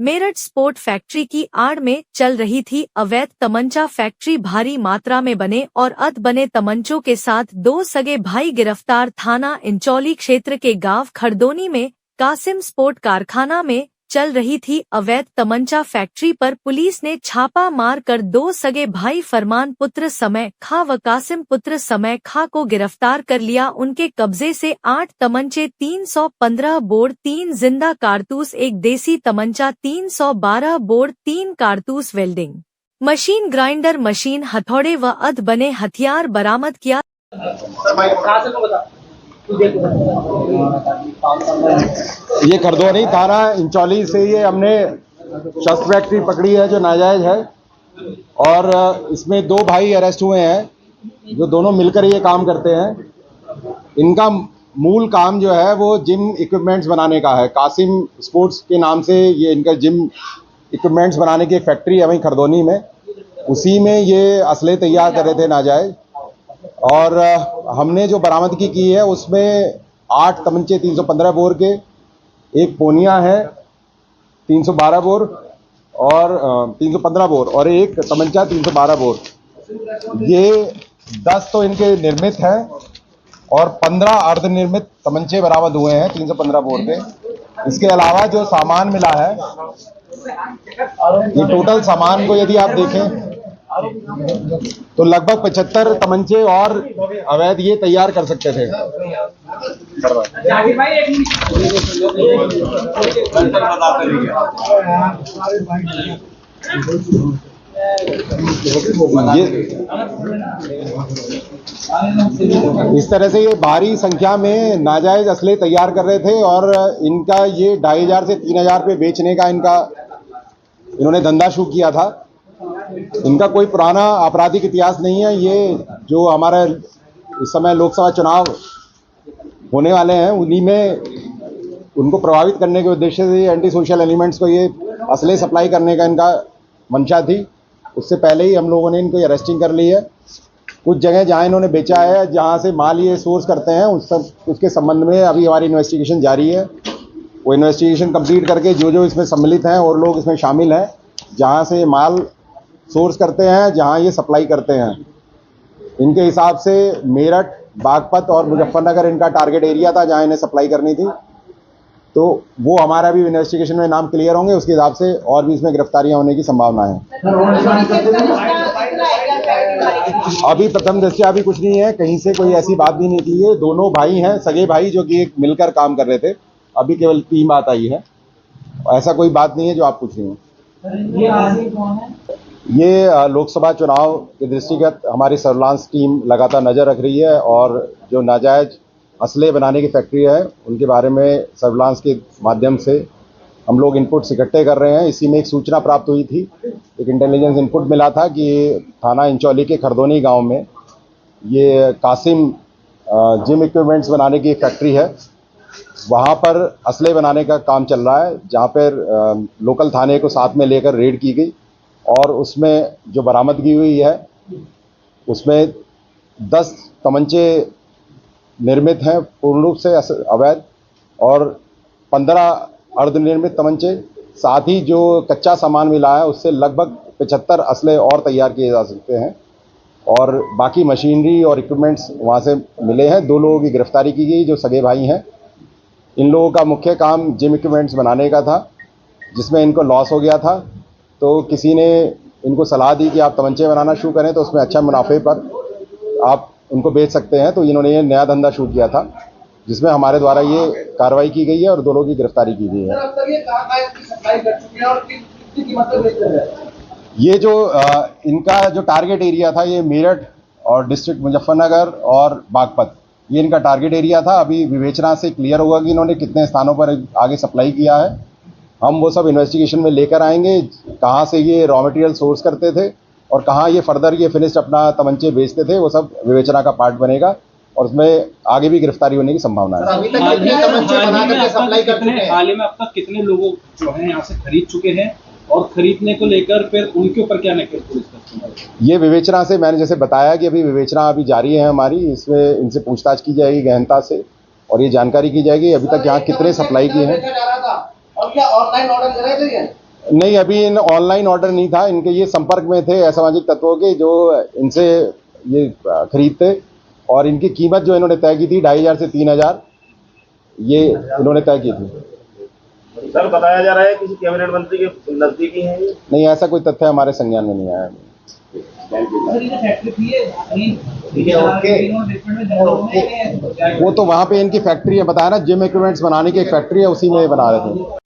Meerut sport factory की आड़ में चल रही थी अवैध तमंचा फैक्ट्री। भारी मात्रा में बने और अधबने तमंचों के साथ 2 सगे भाई गिरफ्तार। थाना इंचौली क्षेत्र के गांव खड़दोनी में कासिम स्पोर्ट कारखाना में चल रही थी अवैध तमंचा फैक्ट्री पर पुलिस ने छापा मार कर 2 सगे भाई फरमान पुत्र समय खा व कासिम पुत्र समय खा को गिरफ्तार कर लिया। उनके कब्जे से 8 तमंचे, 315 बोर, 3 जिंदा कारतूस, 1 देसी तमंचा, 312 बोर, 3 कारतूस, वेल्डिंग मशीन, ग्राइंडर मशीन, हथौड़े व अध बने हथियार बरामद किया। ये खरदोनी थाना इंचौली से ये हमने शस्त्र फैक्ट्री पकड़ी है जो नाजायज है, और इसमें 2 भाई अरेस्ट हुए हैं जो दोनों मिलकर ये काम करते हैं। इनका मूल काम जो है वो जिम इक्विपमेंट्स बनाने का है। कासिम स्पोर्ट्स के नाम से ये इनका जिम इक्विपमेंट्स बनाने की एक फैक्ट्री है वहीं खरदोनी में। उसी में ये असले तैयार कर रहे थे नाजायज, और हमने जो बरामदगी की है उसमें 8 तमंचे 315 बोर के, 1 पोनिया है 312 बोर और 315 बोर और 1 तमंचा 312 बोर। ये 10 तो इनके निर्मित हैं और 15 अर्धनिर्मित तमंचे बरामद हुए हैं 315 बोर के। इसके अलावा जो सामान मिला है, ये टोटल सामान को यदि आप देखें तो लगभग 75 तमंचे और अवैध ये तैयार कर सकते थे। इस तरह से ये भारी संख्या में नाजायज असले तैयार कर रहे थे, और इनका ये 2500 से 3000 रुपये बेचने का इन्होंने धंधा शुरू किया था। इनका कोई पुराना आपराधिक इतिहास नहीं है। ये जो हमारा इस समय लोकसभा चुनाव होने वाले हैं उन्हीं में उनको प्रभावित करने के उद्देश्य से एंटी सोशल एलिमेंट्स को ये असले सप्लाई करने का इनका मंशा थी। उससे पहले ही हम लोगों ने इनको अरेस्टिंग कर ली है। कुछ जगह जहां इन्होंने बेचा है, जहां से माल ये सोर्स करते हैं, उसके संबंध में अभी हमारी इन्वेस्टिगेशन जारी है। वो इन्वेस्टिगेशन कंप्लीट करके जो इसमें सम्मिलित हैं और लोग इसमें शामिल हैं, जहां से माल सोर्स करते हैं, जहां ये सप्लाई करते हैं, इनके हिसाब से मेरठ, बागपत और मुजफ्फरनगर इनका टारगेट एरिया था जहां इन्हें सप्लाई करनी थी। तो वो हमारा भी इन्वेस्टिगेशन में नाम क्लियर होंगे, उसके हिसाब से और भी इसमें गिरफ्तारियां होने की संभावना है। अभी प्रथम दृष्टया अभी कुछ नहीं है, कहीं से कोई ऐसी बात भी निकली है। दोनों भाई हैं, सगे भाई, जो कि एक मिलकर काम कर रहे थे। अभी केवल 3 बात आई है, ऐसा कोई बात नहीं है जो आप पूछ रही हैं। ये लोकसभा चुनाव के दृष्टिगत हमारी सर्विलांस टीम लगातार नज़र रख रही है, और जो नाजायज असले बनाने की फैक्ट्री है उनके बारे में सर्विलांस के माध्यम से हम लोग इनपुट्स इकट्ठे कर रहे हैं। इसी में एक सूचना प्राप्त हुई थी, एक इंटेलिजेंस इनपुट मिला था कि थाना इंचौली के खरदोनी गांव में ये कासिम जिम इक्विपमेंट्स बनाने की एक फैक्ट्री है। वहाँ पर असले बनाने का काम चल रहा है, जहाँ पर लोकल थाने को साथ में लेकर रेड की गई, और उसमें जो बरामदगी हुई है उसमें 10 तमंचे निर्मित हैं पूर्ण रूप से अवैध, और 15 अर्धनिर्मित तमंचे। साथ ही जो कच्चा सामान मिला है उससे लगभग 75 असले और तैयार किए जा सकते हैं, और बाकी मशीनरी और इक्विपमेंट्स वहाँ से मिले हैं। 2 लोगों की गिरफ्तारी की गई जो सगे भाई हैं। इन लोगों का मुख्य काम जिम इक्विपमेंट्स बनाने का था, जिसमें इनको लॉस हो गया था। तो किसी ने इनको सलाह दी कि आप तमंचे बनाना शुरू करें तो उसमें अच्छा मुनाफे पर आप उनको बेच सकते हैं। तो इन्होंने ये नया धंधा शुरू किया था, जिसमें हमारे द्वारा ये कार्रवाई की गई है और 2 लोगों की गिरफ्तारी की गई है। ये जो इनका जो टारगेट एरिया था, ये मेरठ और डिस्ट्रिक्ट मुजफ्फरनगर और बागपत, ये इनका टारगेट एरिया था। अभी विवेचना से क्लियर होगा कि इन्होंने कितने स्थानों पर आगे सप्लाई किया है। हम वो सब इन्वेस्टिगेशन में लेकर आएंगे, कहाँ से ये रॉ मटेरियल सोर्स करते थे और कहाँ ये फर्दर ये फिनिश्ड अपना तमंचे बेचते थे, वो सब विवेचना का पार्ट बनेगा, और उसमें आगे भी गिरफ्तारी होने की संभावना है। अभी तक कितने तमंचे बना करके सप्लाई कर चुके हैं? हाल ही में अब तक कितने लोग जो हैं यहाँ से खरीद चुके हैं, और खरीदने को लेकर फिर उनके ऊपर क्या नकेल पुलिस करती है? ये विवेचना से, मैंने जैसे बताया कि अभी विवेचना अभी जारी है हमारी, इसमें इनसे पूछताछ की जाएगी गहनता से, और ये जानकारी की जाएगी अभी तक यहाँ कितने सप्लाई किए हैं। और क्या ऑनलाइन ऑर्डर दे रहे थे? नहीं, अभी इन ऑनलाइन ऑर्डर नहीं था, इनके ये संपर्क में थे असामाजिक तत्वों के जो इनसे ये खरीदते, और इनकी कीमत जो इन्होंने तय की थी 2500 से 3000 ये इन्होंने तय की थी। सर बताया जा रहा है किसी कैबिनेट मंत्री के नजदीकी हैं ये? नहीं, ऐसा कोई तथ्य हमारे संज्ञान में नहीं आया। वो तो वहाँ पे इनकी फैक्ट्री है, बताया ना, जिम इक्विपमेंट्स बनाने की एक फैक्ट्री है, उसी में बना रहे थे।